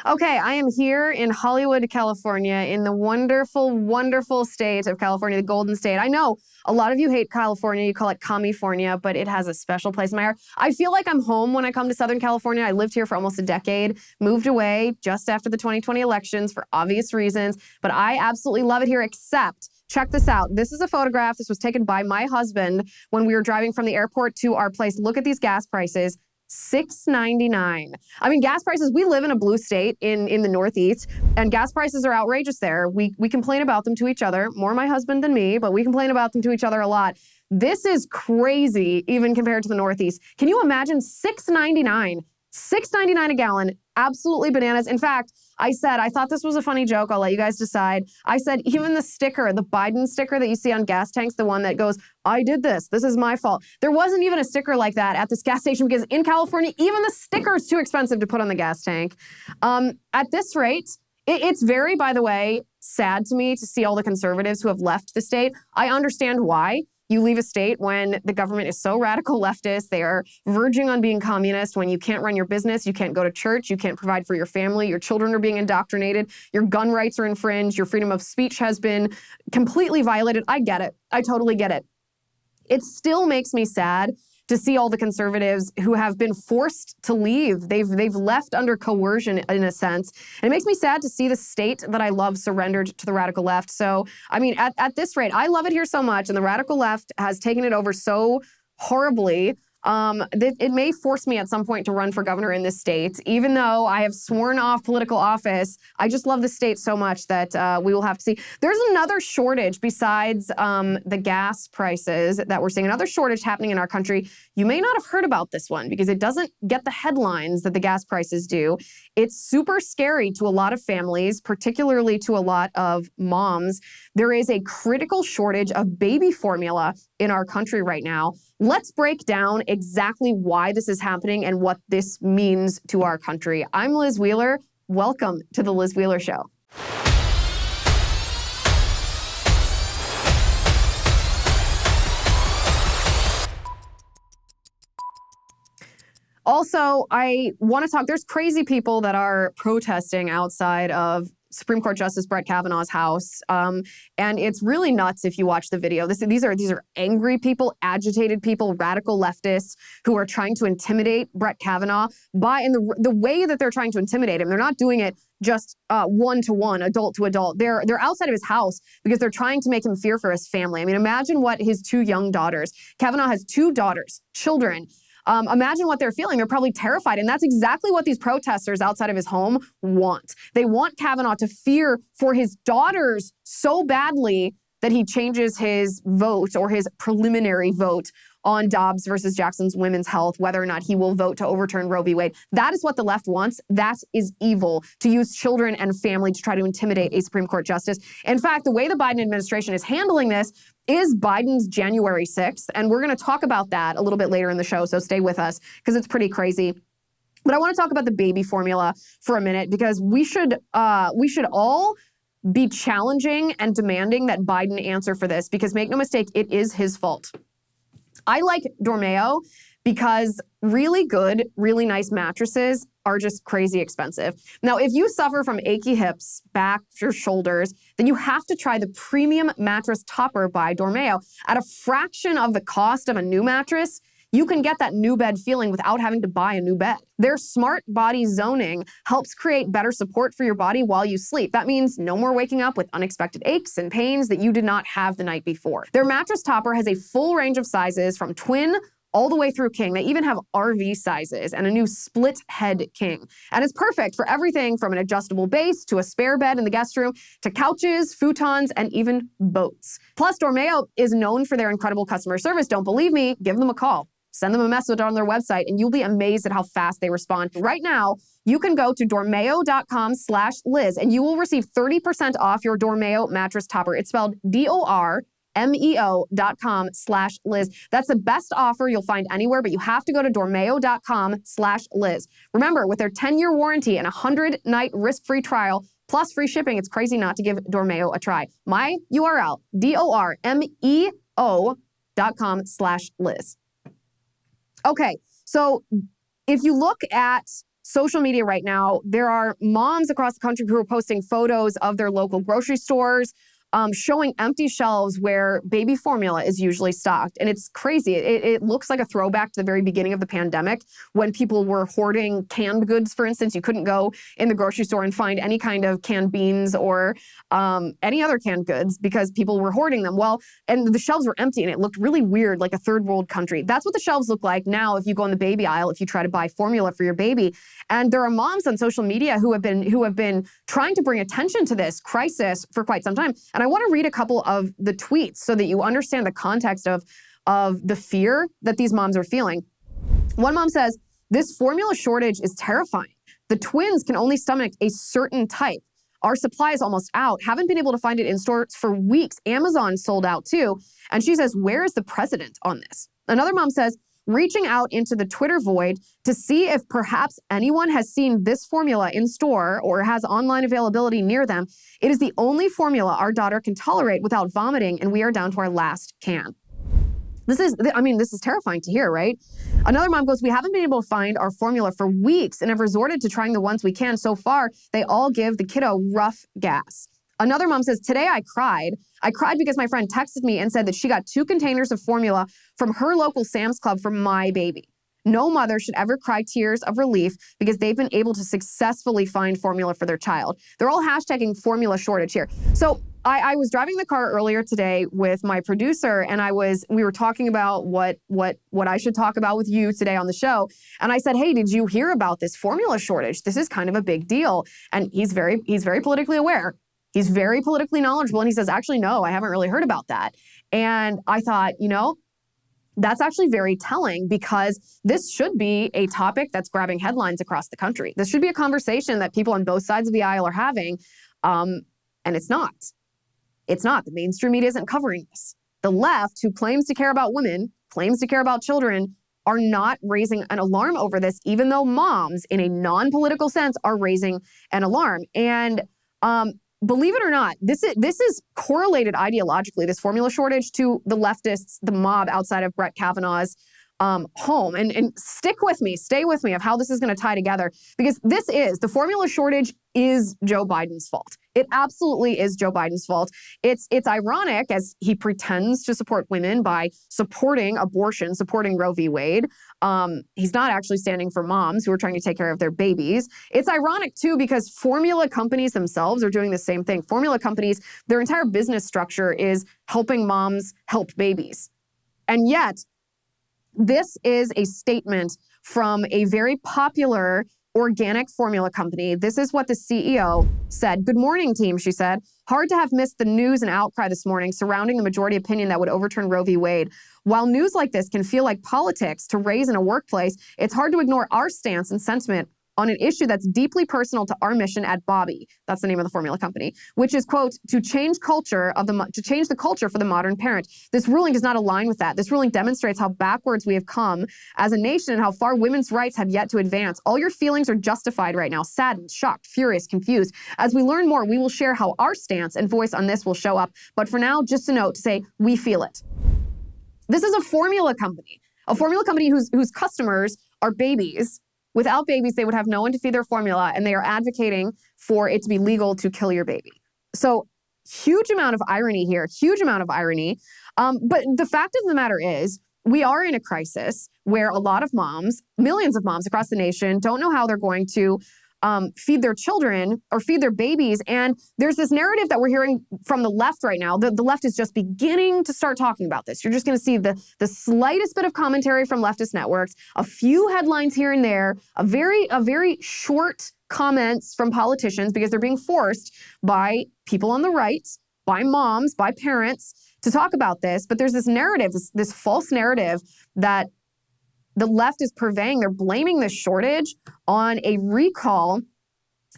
Okay, I am here in Hollywood, California, in the wonderful, wonderful state of California, the Golden State. I know a lot of you hate California, you call it California, but it has a special place in my heart. I feel like I'm home when I come to Southern California. I lived here for almost a decade, moved away just after the 2020 elections for obvious reasons, but I absolutely love it here, except check this out. This is a photograph. This was taken by my husband when we were driving from the airport to our place. Look at these gas prices. $6.99. I mean, gas prices, we live in a blue state in the Northeast, and gas prices are outrageous there. We complain about them to each other, more my husband than me, but we complain about them to each other a lot. This is crazy, even compared to the Northeast. Can you imagine $6.99? $6.99 a gallon, absolutely bananas. In fact, I thought this was a funny joke. I'll let you guys decide. I said, even the sticker, the Biden sticker that you see on gas tanks, the one that goes, I did this is my fault. There wasn't even a sticker like that at this gas station because in California, even the sticker is too expensive to put on the gas tank. At this rate, it's very, by the way, sad to me to see all the conservatives who have left the state. I understand why. You leave a state when the government is so radical leftist, they are verging on being communist, when you can't run your business, you can't go to church, you can't provide for your family, your children are being indoctrinated, your gun rights are infringed, your freedom of speech has been completely violated. I get it. I totally get it. It still makes me sad to see all the conservatives who have been forced to leave. They've left under coercion in a sense. And it makes me sad to see the state that I love surrendered to the radical left. So, I mean, at this rate, I love it here so much, and the radical left has taken it over so horribly. It may force me at some point to run for governor in this state. Even though I have sworn off political office, I just love the state so much that we will have to see. There's another shortage besides the gas prices that we're seeing, another shortage happening in our country. You may not have heard about this one because it doesn't get the headlines that the gas prices do. It's super scary to a lot of families, particularly to a lot of moms. There is a critical shortage of baby formula in our country right now. Let's break down exactly why this is happening and what this means to our country. I'm Liz Wheeler. Welcome to The Liz Wheeler Show. Also, I want to talk, there's crazy people that are protesting outside of Supreme Court Justice Brett Kavanaugh's house. And it's really nuts if you watch the video. These are angry people, agitated people, radical leftists who are trying to intimidate Brett Kavanaugh and the way that they're trying to intimidate him. They're not doing it just one-to-one, adult to adult. They're outside of his house because they're trying to make him fear for his family. I mean, imagine what his two young daughters, Kavanaugh has two daughters, children. Imagine what they're feeling. They're probably terrified. And that's exactly what these protesters outside of his home want. They want Kavanaugh to fear for his daughters so badly that he changes his vote or his preliminary vote on Dobbs versus Jackson's women's health, whether or not he will vote to overturn Roe v. Wade. That is what the left wants. That is evil, to use children and family to try to intimidate a Supreme Court justice. In fact, the way the Biden administration is handling this is Biden's January 6th. And we're going to talk about that a little bit later in the show, so stay with us because it's pretty crazy. But I want to talk about the baby formula for a minute because we should all be challenging and demanding that Biden answer for this because make no mistake, it is his fault. I like DORMEO because really good, really nice mattresses are just crazy expensive. Now, if you suffer from achy hips, back, or shoulders, then you have to try the premium mattress topper by DORMEO. At a fraction of the cost of a new mattress, you can get that new bed feeling without having to buy a new bed. Their smart body zoning helps create better support for your body while you sleep. That means no more waking up with unexpected aches and pains that you did not have the night before. Their mattress topper has a full range of sizes from twin all the way through king. They even have RV sizes and a new split head king. And it's perfect for everything from an adjustable base to a spare bed in the guest room to couches, futons, and even boats. Plus, DORMEO is known for their incredible customer service. Don't believe me? Give them a call. Send them a message on their website and you'll be amazed at how fast they respond. Right now, you can go to dormeo.com/Liz and you will receive 30% off your DORMEO mattress topper. It's spelled DORMEO.com/Liz. That's the best offer you'll find anywhere, but you have to go to dormeo.com/Liz. Remember, with their 10-year warranty and a 100-night risk-free trial, plus free shipping, it's crazy not to give DORMEO a try. My URL, dormeo.com/Liz. Okay, so if you look at social media right now, there are moms across the country who are posting photos of their local grocery stores, showing empty shelves where baby formula is usually stocked. And it's crazy. It looks like a throwback to the very beginning of the pandemic when people were hoarding canned goods, for instance. You couldn't go in the grocery store and find any kind of canned beans or any other canned goods because people were hoarding them. Well, and the shelves were empty and it looked really weird, like a third world country. That's what the shelves look like now if you go in the baby aisle, if you try to buy formula for your baby. And there are moms on social media who have been trying to bring attention to this crisis for quite some time. And I want to read a couple of the tweets so that you understand the context of the fear that these moms are feeling. One mom says, "This formula shortage is terrifying. The twins can only stomach a certain type. Our supply is almost out. Haven't been able to find it in stores for weeks. Amazon sold out too." And she says, "Where is the president on this?" Another mom says, "Reaching out into the Twitter void to see if perhaps anyone has seen this formula in store or has online availability near them. It is the only formula our daughter can tolerate without vomiting, and we are down to our last can." This is terrifying to hear, right? Another mom goes, "We haven't been able to find our formula for weeks and have resorted to trying the ones we can. So far, they all give the kiddo rough gas." Another mom says, "Today I cried. I cried because my friend texted me and said that she got 2 containers of formula from her local Sam's Club for my baby. No mother should ever cry tears of relief because they've been able to successfully find formula for their child." They're all hashtagging formula shortage here. So I was driving the car earlier today with my producer, and we were talking about what I should talk about with you today on the show. And I said, "Hey, did you hear about this formula shortage? This is kind of a big deal." And he's very politically aware. He's very politically knowledgeable. And he says, "Actually, no, I haven't really heard about that." And I thought, that's actually very telling because this should be a topic that's grabbing headlines across the country. This should be a conversation that people on both sides of the aisle are having. And it's not. It's not. The mainstream media isn't covering this. The left, who claims to care about women, claims to care about children, are not raising an alarm over this, even though moms, in a non-political sense, are raising an alarm. And believe it or not, this is correlated ideologically, this formula shortage, to the leftists, the mob outside of Brett Kavanaugh's home. And stick with me, stay with me of how this is going to tie together, because the formula shortage is Joe Biden's fault. It absolutely is Joe Biden's fault. It's ironic as he pretends to support women by supporting abortion, supporting Roe v. Wade. He's not actually standing for moms who are trying to take care of their babies. It's ironic too because formula companies themselves are doing the same thing. Formula companies, their entire business structure is helping moms help babies. And yet, this is a statement from a very popular organic formula company. This is what the CEO said. "Good morning, team," she said. "Hard to have missed the news and outcry this morning surrounding the majority opinion that would overturn Roe v. Wade. While news like this can feel like politics to raise in a workplace, it's hard to ignore our stance and sentiment on an issue that's deeply personal to our mission at BAMBEE," that's the name of the formula company, "which is, quote, to change the culture for the modern parent. This ruling does not align with that. This ruling demonstrates how backwards we have come as a nation and how far women's rights have yet to advance. All your feelings are justified right now, saddened, shocked, furious, confused. As we learn more, we will share how our stance and voice on this will show up. But for now, just a note to say, we feel it." This is a formula company whose customers are babies. Without babies, they would have no one to feed their formula, and they are advocating for it to be legal to kill your baby. So huge amount of irony here, huge amount of irony. But the fact of the matter is, we are in a crisis where a lot of moms, millions of moms across the nation, don't know how they're going to feed their children or feed their babies. And there's this narrative that we're hearing from the left right now. The left is just beginning to start talking about this. You're just going to see the slightest bit of commentary from leftist networks, a few headlines here and there, a very short comments from politicians because they're being forced by people on the right, by moms, by parents to talk about this. But there's this narrative, this false narrative that the left is purveying. They're blaming this shortage on a recall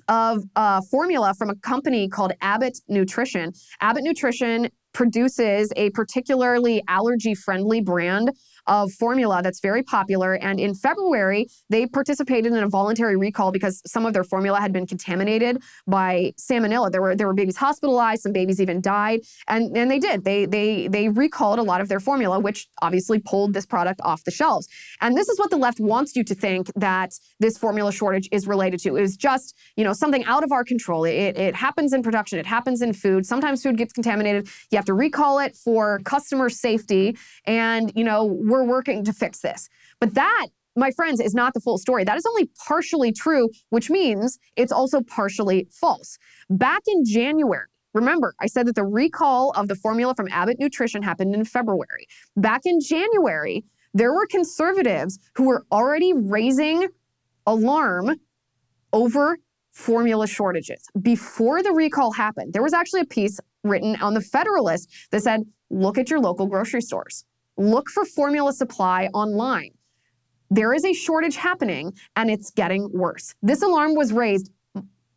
of formula from a company called Abbott Nutrition. Abbott Nutrition produces a particularly allergy-friendly brand of formula that's very popular. And in February, they participated in a voluntary recall because some of their formula had been contaminated by salmonella. There were babies hospitalized, some babies even died, and they did. They recalled a lot of their formula, which obviously pulled this product off the shelves. And this is what the left wants you to think that this formula shortage is related to. It is just, something out of our control. It happens in production. It happens in food. Sometimes food gets contaminated. You have to recall it for customer safety. And, we're working to fix this. But that, my friends, is not the full story. That is only partially true, which means it's also partially false. Back in January, remember, I said that the recall of the formula from Abbott Nutrition happened in February. Back in January, there were conservatives who were already raising alarm over formula shortages. Before the recall happened, there was actually a piece written on the Federalist that said, look at your local grocery stores. Look for formula supply online. There is a shortage happening and it's getting worse. This alarm was raised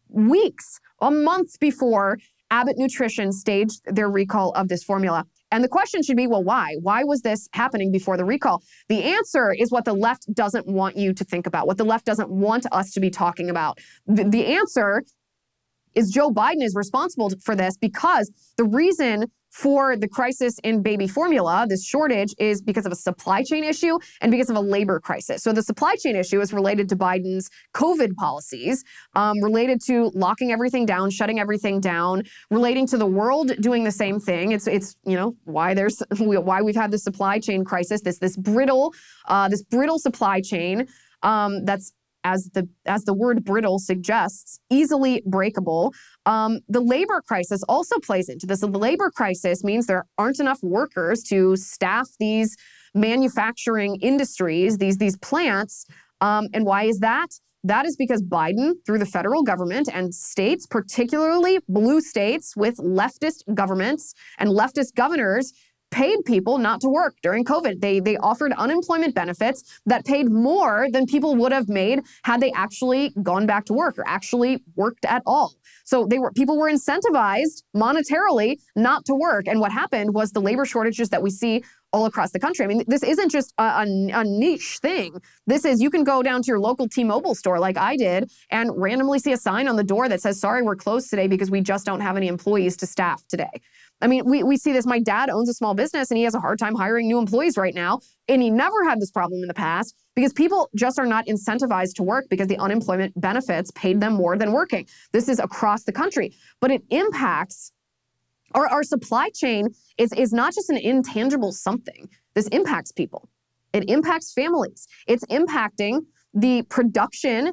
weeks, a month before Abbott Nutrition staged their recall of this formula. And the question should be, well, why? Why was this happening before the recall? The answer is what the left doesn't want you to think about, what the left doesn't want us to be talking about. The answer is Joe Biden is responsible for this because the reason for the crisis in baby formula, this shortage, is because of a supply chain issue and because of a labor crisis. So the supply chain issue is related to Biden's COVID policies, related to locking everything down, shutting everything down, relating to the world doing the same thing. It's why we've had this supply chain crisis, this brittle supply chain that's, as the word brittle suggests, easily breakable. The labor crisis also plays into this. And the labor crisis means there aren't enough workers to staff these manufacturing industries, these plants. And why is that? That is because Biden, through the federal government and states, particularly blue states with leftist governments and leftist governors, paid people not to work during COVID. They offered unemployment benefits that paid more than people would have made had they actually gone back to work or actually worked at all. So people were incentivized monetarily not to work. And what happened was the labor shortages that we see all across the country. I mean, this isn't just a niche thing. This is, you can go down to your local T-Mobile store like I did and randomly see a sign on the door that says, sorry, we're closed today because we just don't have any employees to staff today. I mean, we see this. My dad owns a small business and he has a hard time hiring new employees right now. And he never had this problem in the past because people just are not incentivized to work because the unemployment benefits paid them more than working. This is across the country, but it impacts our supply chain is not just an intangible something. This impacts people. It impacts families. It's impacting the production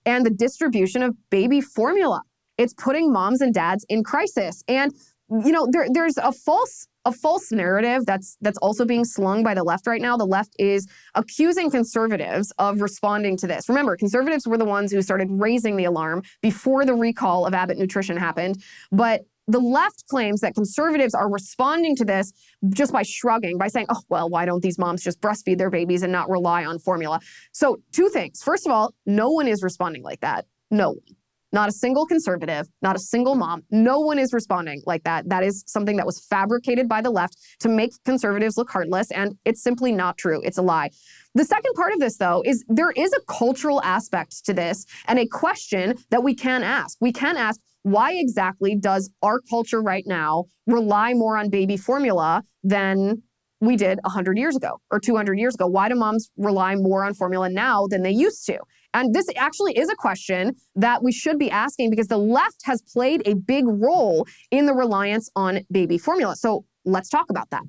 and the distribution of baby formula. It's putting moms and dads in crisis. And there's a false narrative that's also being slung by the left right now. The left is accusing conservatives of responding to this. Remember, conservatives were the ones who started raising the alarm before the recall of Abbott Nutrition happened. But the left claims that conservatives are responding to this just by shrugging, by saying, oh, well, why don't these moms just breastfeed their babies and not rely on formula? So two things. First of all, no one is responding like that. No one. Not a single conservative, not a single mom. No one is responding like that. That is something that was fabricated by the left to make conservatives look heartless, and it's simply not true. It's a lie. The second part of this, though, is there is a cultural aspect to this and a question that we can ask. We can ask, why exactly does our culture right now rely more on baby formula than we did 100 years ago or 200 years ago? Why do moms rely more on formula now than they used to? And this actually is a question that we should be asking because the left has played a big role in the reliance on baby formula. So let's talk about that.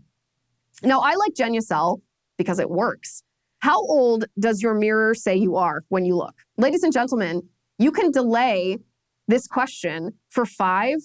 Now, I like Genucel because it works. How old does your mirror say you are when you look? Ladies and gentlemen, you can delay this question for 5,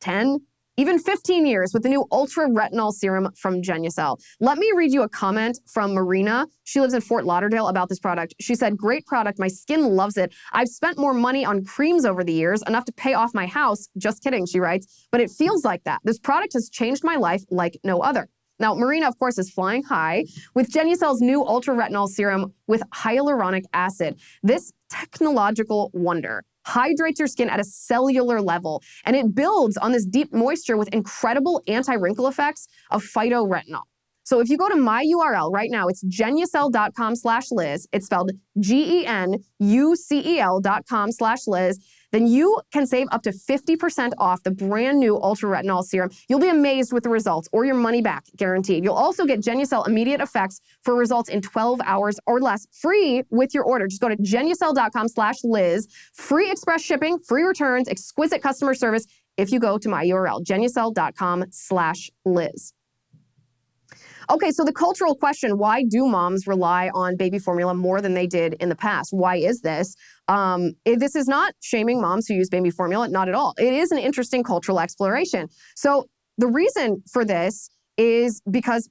10, even 15 years with the new Ultra Retinol Serum from Genucel. Let me read you a comment from Marina. She lives in Fort Lauderdale about this product. She said, great product. My skin loves it. I've spent more money on creams over the years, enough to pay off my house. Just kidding, she writes. But it feels like that. This product has changed my life like no other. Now, Marina, of course, is flying high with Genucel's new Ultra Retinol Serum with hyaluronic acid. This technological wonder hydrates your skin at a cellular level, and it builds on this deep moisture with incredible anti-wrinkle effects of phytoretinol. So if you go to my URL right now, it's genucel.com/Liz. It's spelled GENUCEL.com/Liz. Then you can save up to 50% off the brand new Ultra Retinol Serum. You'll be amazed with the results, or your money back guaranteed. You'll also get Genucel immediate effects for results in 12 hours or less, free with your order. Just go to genucel.com/Liz. Free express shipping, free returns, exquisite customer service if you go to my URL, genucel.com/Liz. Okay, so the cultural question, why do moms rely on baby formula more than they did in the past? Why is this? This is not shaming moms who use baby formula, not at all. It is an interesting cultural exploration. So the reason for this is because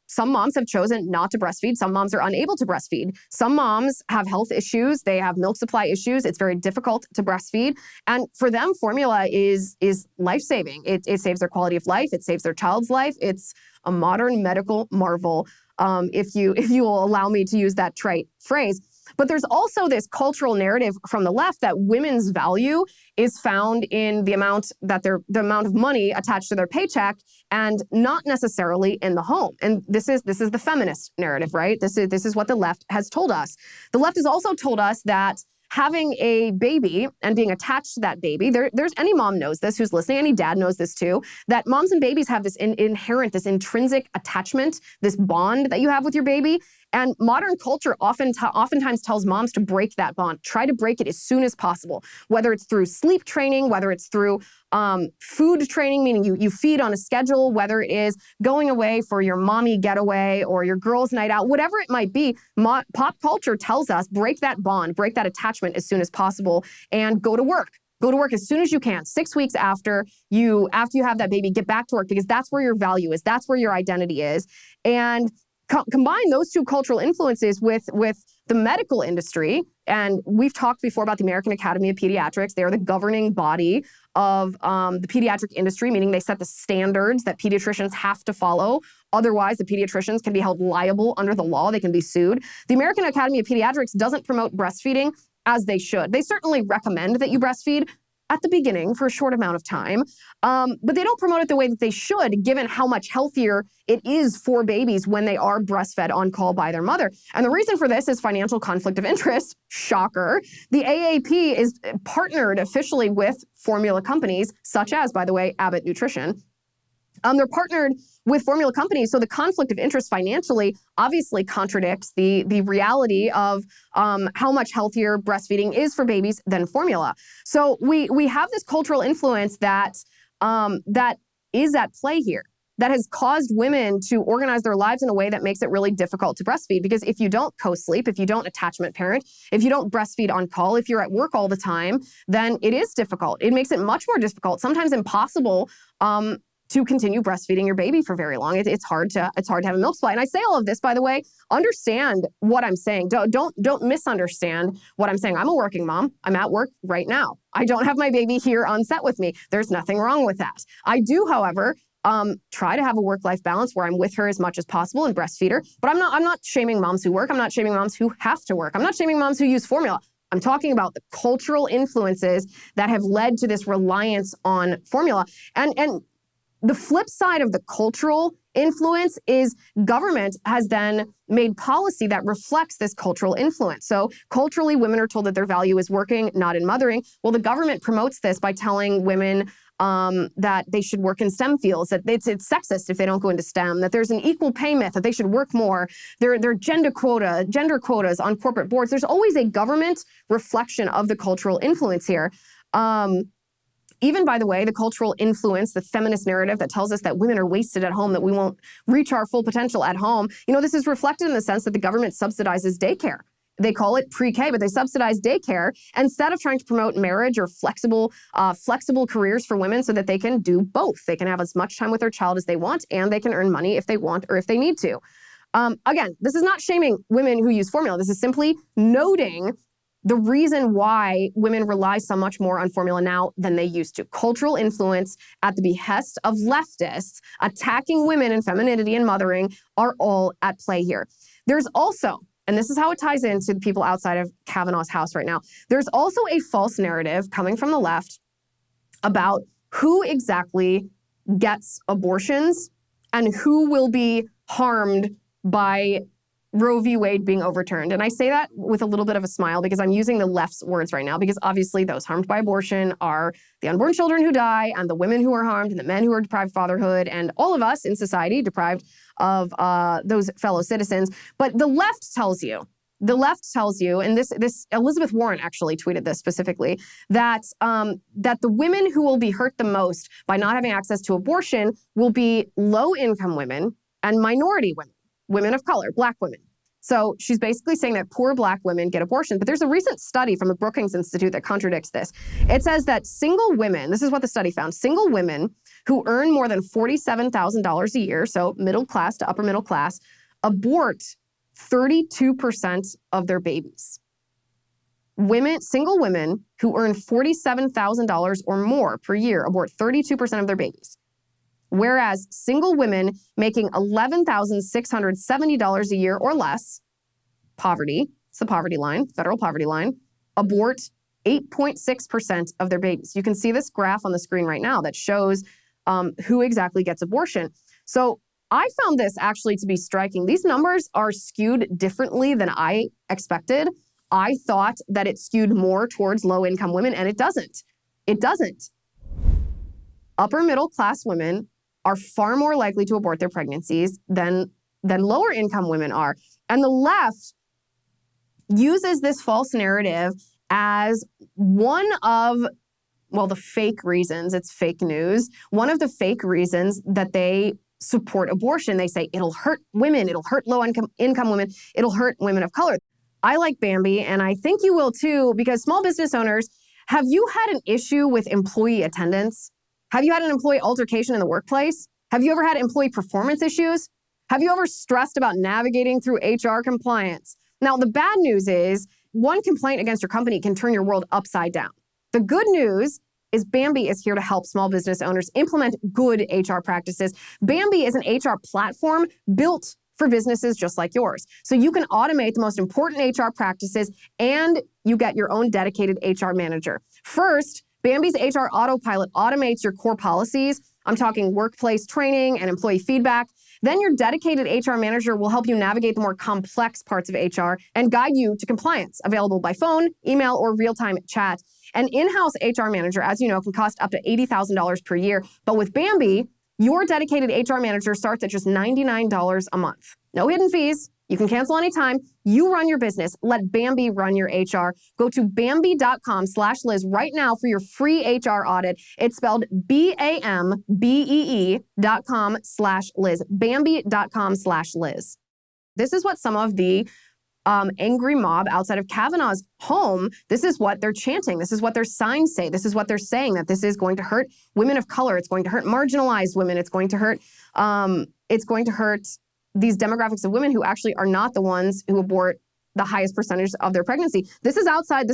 some moms have chosen not to breastfeed. Some moms are unable to breastfeed. Some moms have health issues. They have milk supply issues. It's very difficult to breastfeed. And for them, formula is life-saving. It saves their quality of life. It saves their child's life. It's a modern medical marvel, if you will allow me to use that trite phrase. But there's also this cultural narrative from the left that women's value is found in the amount of money attached to their paycheck, and not necessarily in the home. And this is the feminist narrative, right? This is what the left has told us. The left has also told us that having a baby and being attached to that baby, there's any mom knows this who's listening, any dad knows this too, that moms and babies have this inherent, this intrinsic attachment, this bond that you have with your baby. And modern culture oftentimes tells moms to break that bond, try to break it as soon as possible, whether it's through sleep training, whether it's through food training, meaning you feed on a schedule, whether it is going away for your mommy getaway or your girls' night out, whatever it might be. Pop culture tells us break that bond, break that attachment as soon as possible, and go to work. Go to work as soon as you can. 6 weeks after you have that baby, get back to work, because that's where your value is. That's where your identity is. And combine those two cultural influences with the medical industry. And we've talked before about the American Academy of Pediatrics. They are the governing body of the pediatric industry, meaning they set the standards that pediatricians have to follow. Otherwise, the pediatricians can be held liable under the law. They can be sued. The American Academy of Pediatrics doesn't promote breastfeeding as they should. They certainly recommend that you breastfeed at the beginning for a short amount of time, but they don't promote it the way that they should, given how much healthier it is for babies when they are breastfed on call by their mother. And the reason for this is financial conflict of interest. Shocker. The AAP is partnered officially with formula companies, such as, by the way, Abbott Nutrition. They're partnered with formula companies, so the conflict of interest financially obviously contradicts the reality of how much healthier breastfeeding is for babies than formula. So we have this cultural influence that is at play here, that has caused women to organize their lives in a way that makes it really difficult to breastfeed. Because if you don't co-sleep, if you don't attachment parent, if you don't breastfeed on call, if you're at work all the time, then it is difficult. It makes it much more difficult, sometimes impossible, to continue breastfeeding your baby for very long. It's hard to have a milk supply. And I say all of this, by the way, understand what I'm saying. Don't misunderstand what I'm saying. I'm a working mom. I'm at work right now. I don't have my baby here on set with me. There's nothing wrong with that. I do, however, try to have a work-life balance where I'm with her as much as possible and breastfeed her. But I'm not shaming moms who work. I'm not shaming moms who have to work. I'm not shaming moms who use formula. I'm talking about the cultural influences that have led to this reliance on formula. And the flip side of the cultural influence is government has then made policy that reflects this cultural influence. So culturally, women are told that their value is working, not in mothering. Well, the government promotes this by telling women that they should work in STEM fields, that it's sexist if they don't go into STEM, that there's an equal pay myth, that they should work more. There are gender quotas on corporate boards. There's always a government reflection of the cultural influence here. Even, by the way, the cultural influence, the feminist narrative that tells us that women are wasted at home, that we won't reach our full potential at home. This is reflected in the sense that the government subsidizes daycare. They call it pre-K, but they subsidize daycare instead of trying to promote marriage or flexible careers for women so that they can do both. They can have as much time with their child as they want, and they can earn money if they want or if they need to. Again, this is not shaming women who use formula. This is simply noting the reason why women rely so much more on formula now than they used to. Cultural influence at the behest of leftists attacking women and femininity and mothering are all at play here. There's also, and this is how it ties into the people outside of Kavanaugh's house right now, there's also a false narrative coming from the left about who exactly gets abortions and who will be harmed by Roe v. Wade being overturned. And I say that with a little bit of a smile because I'm using the left's words right now, because obviously those harmed by abortion are the unborn children who die and the women who are harmed and the men who are deprived of fatherhood and all of us in society deprived of those fellow citizens. But the left tells you, and this Elizabeth Warren actually tweeted this specifically, that that the women who will be hurt the most by not having access to abortion will be low-income women and minority women. Women of color, Black women. So she's basically saying that poor Black women get abortion. But there's a recent study from the Brookings Institute that contradicts this. It says that single women, this is what the study found, single women who earn more than $47,000 a year, so middle class to upper middle class, abort 32% of their babies. Single women who earn $47,000 or more per year abort 32% of their babies. Whereas single women making $11,670 a year or less, poverty, it's the poverty line, federal poverty line, abort 8.6% of their babies. You can see this graph on the screen right now that shows who exactly gets abortion. So I found this actually to be striking. These numbers are skewed differently than I expected. I thought that it skewed more towards low-income women, and it doesn't. It doesn't. Upper middle class women are far more likely to abort their pregnancies than lower income women are. And the left uses this false narrative as one of, well, the fake reasons, it's fake news, one of the fake reasons that they support abortion. They say it'll hurt women, it'll hurt low-income women, it'll hurt women of color. I like BAMBEE, and I think you will too, because small business owners, have you had an issue with employee attendance? Have you had an employee altercation in the workplace? Have you ever had employee performance issues? Have you ever stressed about navigating through HR compliance? Now, the bad news is one complaint against your company can turn your world upside down. The good news is BAMBEE is here to help small business owners implement good HR practices. BAMBEE is an HR platform built for businesses just like yours. So you can automate the most important HR practices and you get your own dedicated HR manager. First, BAMBEE's HR Autopilot automates your core policies. I'm talking workplace training and employee feedback. Then your dedicated HR manager will help you navigate the more complex parts of HR and guide you to compliance, available by phone, email, or real-time chat. An in-house HR manager, as you know, can cost up to $80,000 per year. But with BAMBEE, your dedicated HR manager starts at just $99 a month. No hidden fees. You can cancel anytime. You run your business. Let BAMBEE run your HR. Go to Bambee.com/Liz right now for your free HR audit. It's spelled BAMBEE.com/Liz. Bambee.com/Liz. This is what some of the angry mob outside of Kavanaugh's home, this is what they're chanting. This is what their signs say. This is what they're saying, that this is going to hurt women of color. It's going to hurt marginalized women. It's going to hurt these demographics of women who actually are not the ones who abort the highest percentage of their pregnancy. This is outside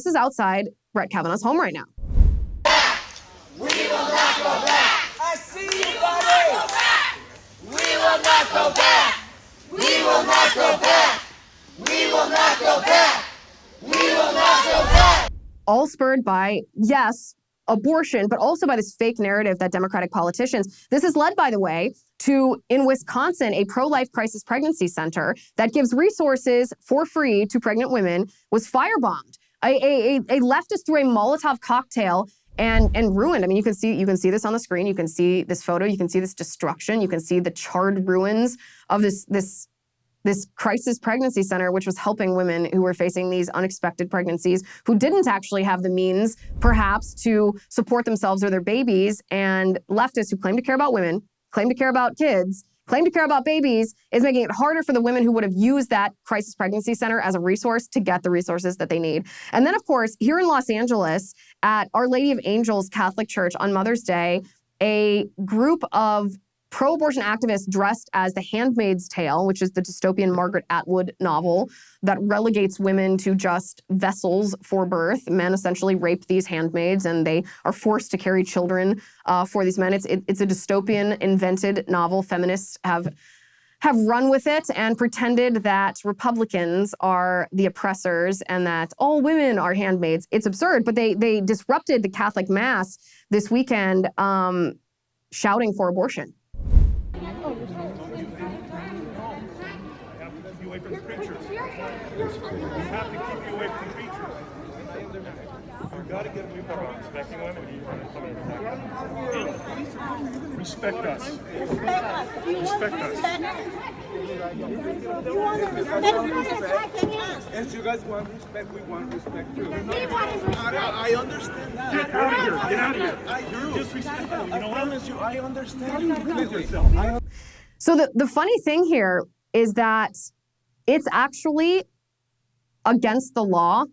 Brett Kavanaugh's home right now. We will not go back. I see you, buddy. We will not go back. We will not go back. We will not go back. We will not go back. All spurred by, yes, abortion, but also by this fake narrative that Democratic politicians, this is led, by the way, to, in Wisconsin, a pro-life crisis pregnancy center that gives resources for free to pregnant women, was firebombed. A leftist threw a Molotov cocktail and ruined. I mean, you can see this on the screen. You can see this photo. You can see this destruction. You can see the charred ruins of this crisis pregnancy center, which was helping women who were facing these unexpected pregnancies, who didn't actually have the means, perhaps, to support themselves or their babies. And leftists who claim to care about women, claim to care about kids, claim to care about babies, is making it harder for the women who would have used that crisis pregnancy center as a resource to get the resources that they need. And then, of course, here in Los Angeles, at Our Lady of Angels Catholic Church on Mother's Day, a group of pro-abortion activists dressed as The Handmaid's Tale, which is the dystopian Margaret Atwood novel that relegates women to just vessels for birth. Men essentially rape these handmaids and they are forced to carry children for these men. It's a dystopian invented novel. Feminists have run with it and pretended that Republicans are the oppressors and that all women are handmaids. It's absurd, but they disrupted the Catholic Mass this weekend shouting for abortion. have to keep you away from features. You've got to get away from respecting women and you want to come in and attack us. Respect us. Respect us. You want respect? You want to respect attacking us? As you guys want respect, we want respect too. We want respect. I understand that. Get out of here. Get out of here. I do. You're disrespectful. You know I what? promise you, I understand you completely. So the funny thing here is that it's actually against the law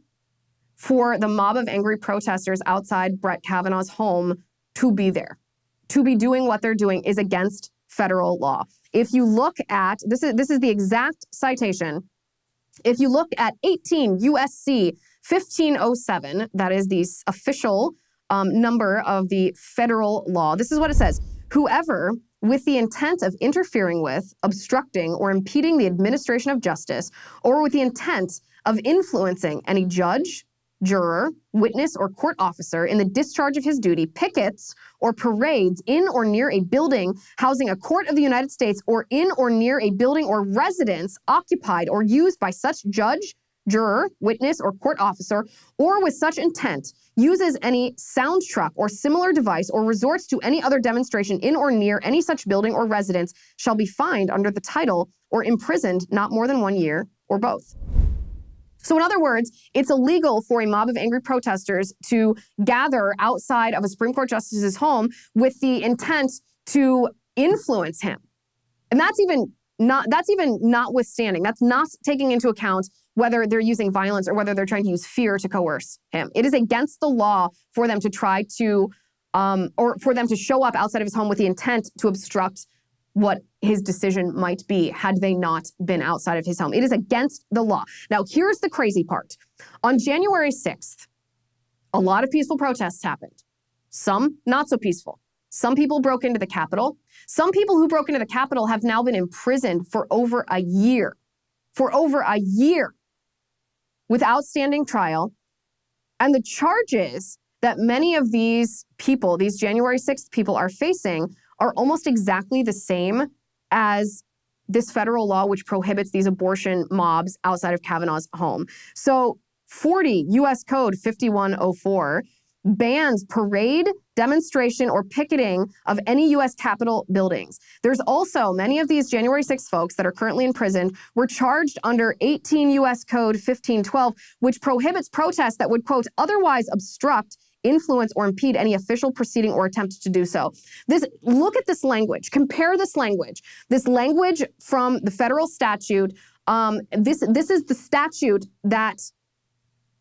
for the mob of angry protesters outside Brett Kavanaugh's home to be there. To be doing what they're doing is against federal law. If you look at, this is the exact citation. If you look at 18 USC 1507, that is the official number of the federal law, this is what it says. Whoever, with the intent of interfering with, obstructing, or impeding the administration of justice, or with the intent of influencing any judge, juror, witness, or court officer in the discharge of his duty, pickets or parades in or near a building housing a court of the United States, or in or near a building or residence occupied or used by such judge, juror, witness, or court officer, or with such intent, uses any sound truck or similar device, or resorts to any other demonstration in or near any such building or residence, shall be fined under the title or imprisoned not more than 1 year, or both. So in other words, it's illegal for a mob of angry protesters to gather outside of a Supreme Court justice's home with the intent to influence him. And that's even notwithstanding. That's not taking into account whether they're using violence or whether they're trying to use fear to coerce him. It is against the law for them to try to, or for them to show up outside of his home with the intent to obstruct what his decision might be had they not been outside of his home. It is against the law. Now, here's the crazy part. On January 6th, a lot of peaceful protests happened. Some not so peaceful. Some people broke into the Capitol. Some people who broke into the Capitol have now been imprisoned for over a year. For over a year. Without standing trial. And the charges that many of these people, these January 6th people, are facing are almost exactly the same as this federal law which prohibits these abortion mobs outside of Kavanaugh's home. So 40 U.S. Code 5104 bans parade, demonstration, or picketing of any U.S. Capitol buildings. There's also many of these January 6 folks that are currently imprisoned were charged under 18 U.S. Code 1512, which prohibits protests that would, quote, otherwise obstruct, influence, or impede any official proceeding or attempt to do so. Look at this language. Compare this language. This language from the federal statute. This is the statute that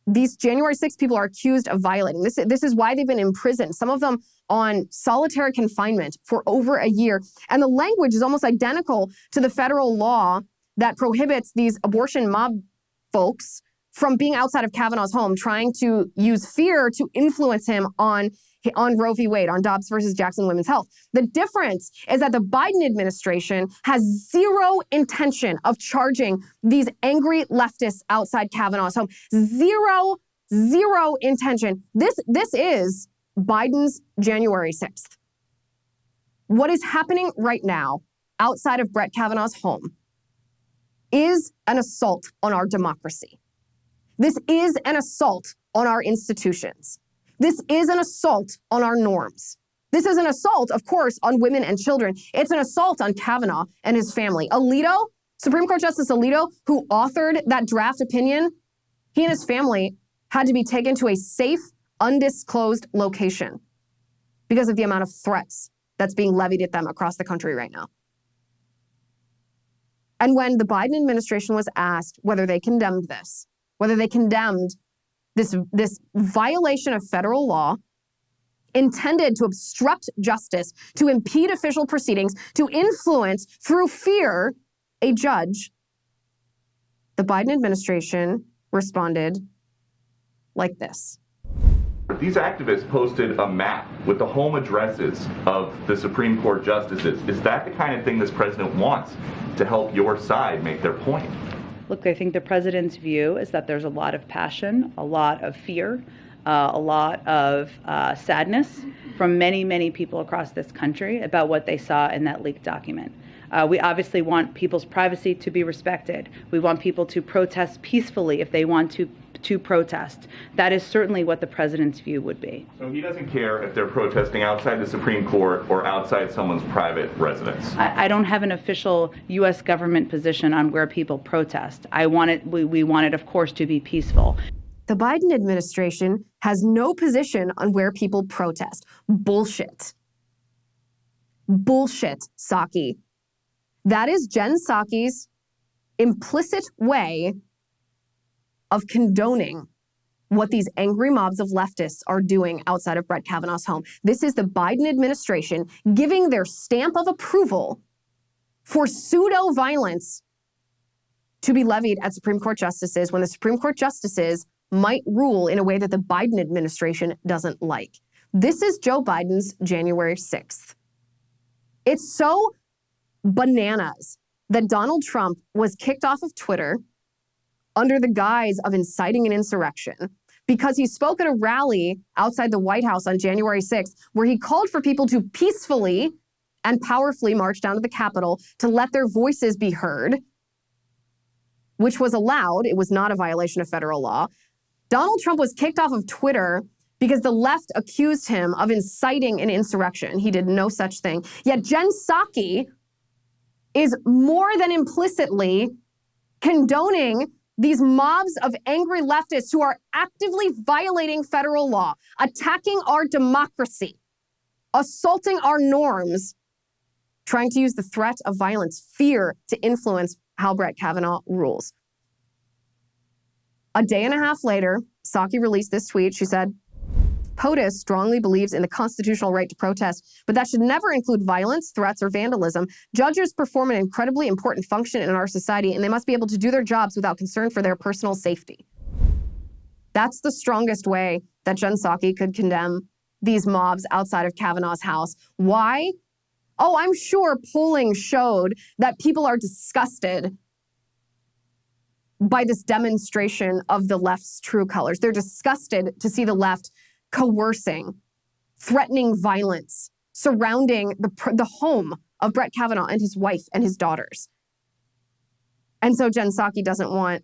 these January 6 people are accused of violating. This is why they've been imprisoned, some of them on solitary confinement for over a year. And the language is almost identical to the federal law that prohibits these abortion mob folks from being outside of Kavanaugh's home, trying to use fear to influence him on Roe v. Wade, on Dobbs versus Jackson Women's Health. The difference is that the Biden administration has zero intention of charging these angry leftists outside Kavanaugh's home. Zero intention. This is Biden's January 6th. What is happening right now outside of Brett Kavanaugh's home is an assault on our democracy. This is an assault on our institutions. This is an assault on our norms. This is an assault, of course, on women and children. It's an assault on Kavanaugh and his family. Alito, Supreme Court Justice Alito, who authored that draft opinion, he and his family had to be taken to a safe, undisclosed location because of the amount of threats that's being levied at them across the country right now. And when the Biden administration was asked whether they condemned this, whether they condemned this violation of federal law intended to obstruct justice, to impede official proceedings, to influence through fear a judge, the Biden administration responded like this. These activists posted a map with the home addresses of the Supreme Court justices. Is that the kind of thing this president wants to help your side make their point? Look, I think the president's view is that there's a lot of passion, a lot of fear, a lot of sadness from many, many people across this country about what they saw in that leaked document. We obviously want people's privacy to be respected. We want people to protest peacefully if they want to protest. That is certainly what the president's view would be. So he doesn't care if they're protesting outside the Supreme Court or outside someone's private residence? I don't have an official U.S. government position on where people protest. We want it, of course, to be peaceful. The Biden administration has no position on where people protest. Bullshit. Bullshit, Psaki. That is Jen Psaki's implicit way of condoning what these angry mobs of leftists are doing outside of Brett Kavanaugh's home. This is the Biden administration giving their stamp of approval for pseudo-violence to be levied at Supreme Court justices when the Supreme Court justices might rule in a way that the Biden administration doesn't like. This is Joe Biden's January 6th. It's so bananas that Donald Trump was kicked off of Twitter under the guise of inciting an insurrection because he spoke at a rally outside the White House on January 6th where he called for people to peacefully and powerfully march down to the Capitol to let their voices be heard, which was allowed. It was not a violation of federal law. Donald Trump was kicked off of Twitter because the left accused him of inciting an insurrection. He did no such thing. Yet Jen Psaki is more than implicitly condoning these mobs of angry leftists who are actively violating federal law, attacking our democracy, assaulting our norms, trying to use the threat of violence, fear, to influence how Brett Kavanaugh rules. A day and a half later, Psaki released this tweet. She said, POTUS strongly believes in the constitutional right to protest, but that should never include violence, threats, or vandalism. Judges perform an incredibly important function in our society, and they must be able to do their jobs without concern for their personal safety. That's the strongest way that Jen Psaki could condemn these mobs outside of Kavanaugh's house. Why? Oh, I'm sure polling showed that people are disgusted by this demonstration of the left's true colors. They're disgusted to see the left coercing, threatening violence surrounding the home of Brett Kavanaugh and his wife and his daughters. And so Jen Psaki doesn't want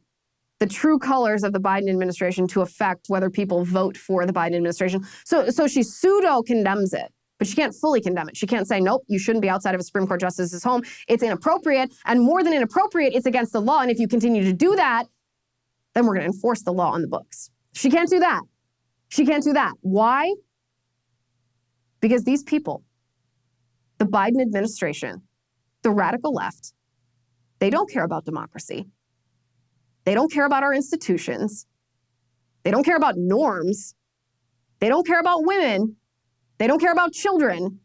the true colors of the Biden administration to affect whether people vote for the Biden administration. So she pseudo-condemns it, but she can't fully condemn it. She can't say, nope, you shouldn't be outside of a Supreme Court justice's home. It's inappropriate, and more than inappropriate, it's against the law, and if you continue to do that, then we're going to enforce the law on the books. She can't do that. She can't do that. Why? Because these people, the Biden administration, the radical left, they don't care about democracy. They don't care about our institutions. They don't care about norms. They don't care about women. They don't care about children.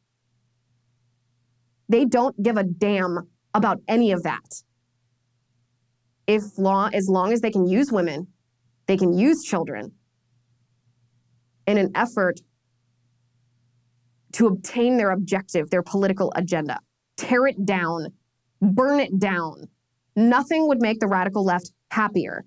They don't give a damn about any of that. As long as they can use women, they can use children in an effort to obtain their objective, their political agenda. Tear it down, burn it down. Nothing would make the radical left happier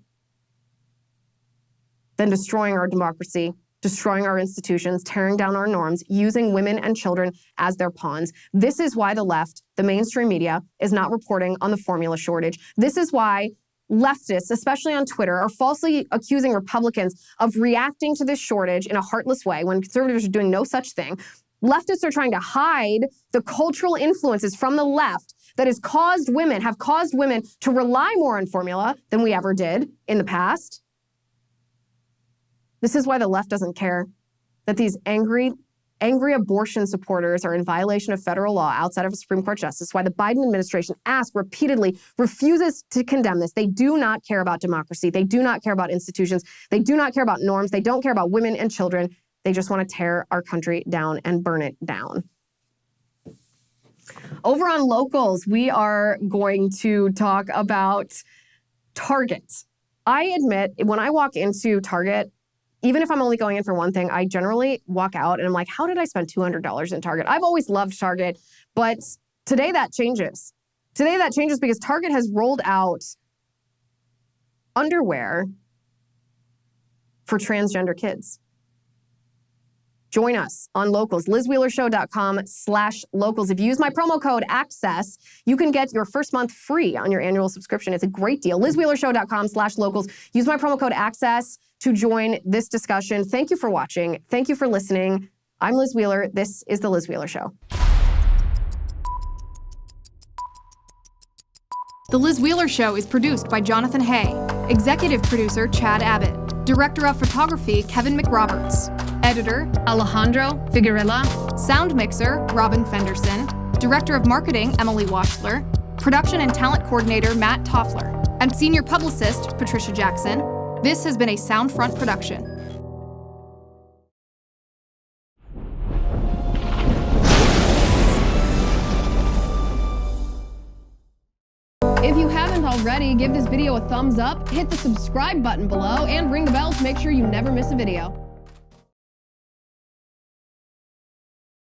than destroying our democracy, destroying our institutions, tearing down our norms, using women and children as their pawns. This is why the left, the mainstream media, is not reporting on the formula shortage. This is why leftists, especially on Twitter, are falsely accusing Republicans of reacting to this shortage in a heartless way when conservatives are doing no such thing. Leftists are trying to hide the cultural influences from the left that have caused women to rely more on formula than we ever did in the past. This is why the left doesn't care that these angry abortion supporters are in violation of federal law outside of a Supreme Court justice, why the Biden administration repeatedly refuses to condemn this. They do not care about democracy. They do not care about institutions. They do not care about norms. They don't care about women and children. They just want to tear our country down and burn it down. Over on Locals, we are going to talk about Target. I admit, when I walk into Target, even if I'm only going in for one thing, I generally walk out and I'm like, how did I spend $200 in Target? I've always loved Target, but today that changes. Today that changes because Target has rolled out underwear for transgender kids. Join us on Locals, lizwheelershow.com/locals. If you use my promo code ACCESS, you can get your first month free on your annual subscription. It's a great deal. lizwheelershow.com/locals. Use my promo code ACCESS to join this discussion. Thank you for watching. Thank you for listening. I'm Liz Wheeler. This is The Liz Wheeler Show. The Liz Wheeler Show is produced by Jonathan Hay, executive producer Chad Abbott, director of photography Kevin McRoberts, editor Alejandro Figueroa, sound mixer Robin Fenderson, director of marketing Emily Washler, production and talent coordinator Matt Toffler, and senior publicist Patricia Jackson. This has been a Soundfront production. If you haven't already, give this video a thumbs up, hit the subscribe button below, and ring the bell to make sure you never miss a video.